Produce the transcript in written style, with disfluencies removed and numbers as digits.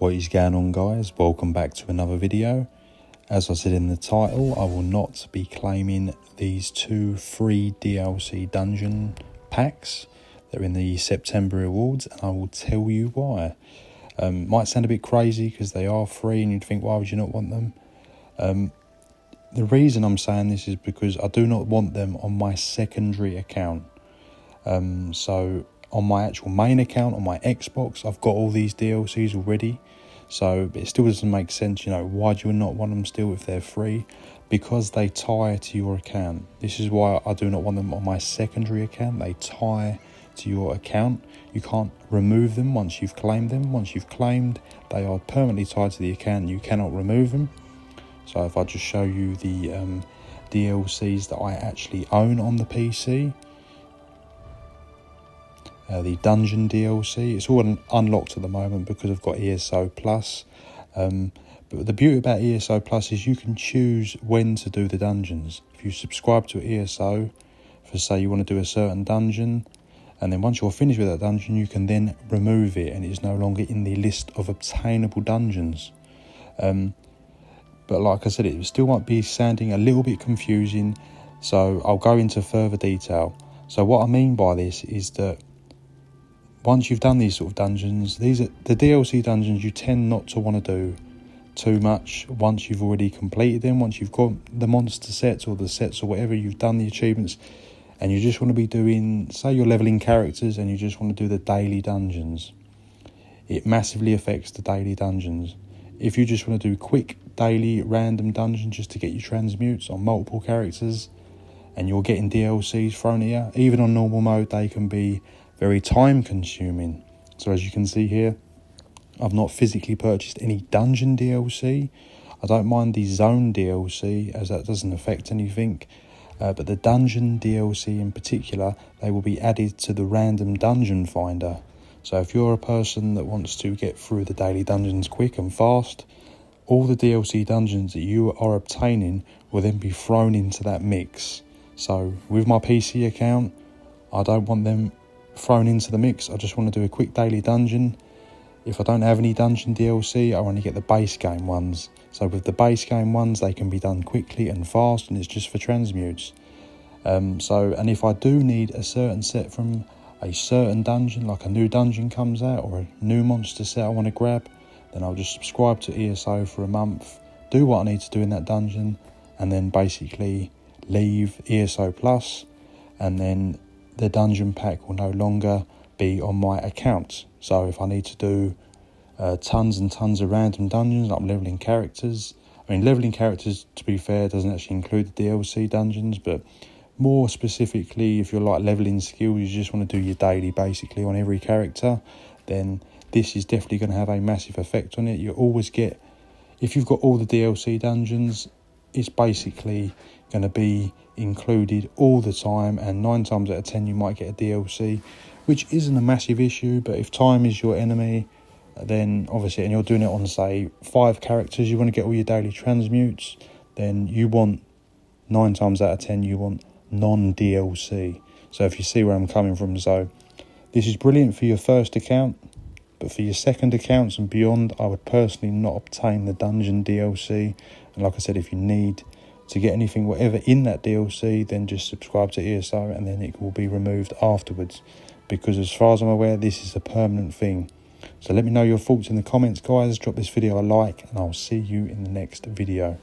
What is going on, guys? Welcome back to another video. As I said in the title, I will not be claiming these two free DLC dungeon packs. They're in the September rewards, and I will tell you why. Might sound a bit crazy because they are free and you'd think, why would you not want them? The reason I'm saying this is because I do not want them on my secondary account. So on my actual main account, on my Xbox, I've got all these DLCs already. So it still doesn't make sense, why do you not want them still if they're free? Because they tie to your account. This is why I do not want them on my secondary account. They tie to your account. You can't remove them once you've claimed them. Once you've claimed, they are permanently tied to the account. You cannot remove them. So if I just show you the DLCs that I actually own on the PC. The dungeon DLC, it's all unlocked at the moment because I've got ESO Plus. But the beauty about ESO Plus is you can choose when to do the dungeons. If you subscribe to ESO, for say you want to do a certain dungeon, and then once you're finished with that dungeon, you can then remove it and it is no longer in the list of obtainable dungeons. But like I said, it still might be sounding a little bit confusing, so I'll go into further detail. So what I mean by this is that once you've done these sort of dungeons, these are the DLC dungeons you tend not to want to do too much once you've already completed them. Once you've got the monster sets or the sets or whatever, you've done the achievements, and you just want to be doing, say you're leveling characters and you just want to do the daily dungeons. It massively affects the daily dungeons. If you just want to do quick daily random dungeons just to get your transmutes on multiple characters, and you're getting DLCs thrown at you, even on normal mode, they can be very time consuming. So as you can see here, I've not physically purchased any dungeon DLC. I don't mind the zone DLC as that doesn't affect anything, but the dungeon DLC in particular, they will be added to the random dungeon finder. So if you're a person that wants to get through the daily dungeons quick and fast, all the DLC dungeons that you are obtaining will then be thrown into that mix. So with my PC account, I don't want them thrown into the mix. I just want to do a quick daily dungeon. If I don't have any dungeon DLC, I only get the base game ones. So with the base game ones, they can be done quickly and fast, and it's just for transmutes. And if I do need a certain set from a certain dungeon, like a new dungeon comes out or a new monster set I want to grab, then I'll just subscribe to ESO for a month, do what I need to do in that dungeon, and then basically leave ESO Plus, and then the dungeon pack will no longer be on my account. So if I need to do tons and tons of random dungeons, like leveling characters, leveling characters, to be fair, doesn't actually include the DLC dungeons, but more specifically, if you're like leveling skills, you just want to do your daily basically on every character, then this is definitely going to have a massive effect on it. You always get, if you've got all the DLC dungeons, it's basically going to be included all the time, and 9 times out of 10 you might get a DLC, which isn't a massive issue. But if time is your enemy, then obviously, and you're doing it on say 5 characters, you want to get all your daily transmutes, then you want 9 times out of 10 you want non-DLC. So if you see where I'm coming from, so this is brilliant for your first account, but for your second accounts and beyond, I would personally not obtain the dungeon DLC. And like I said, if you need to get anything, whatever in that DLC, then just subscribe to ESO and then it will be removed afterwards. Because as far as I'm aware, this is a permanent thing. So let me know your thoughts in the comments, guys. Drop this video a like, and I'll see you in the next video.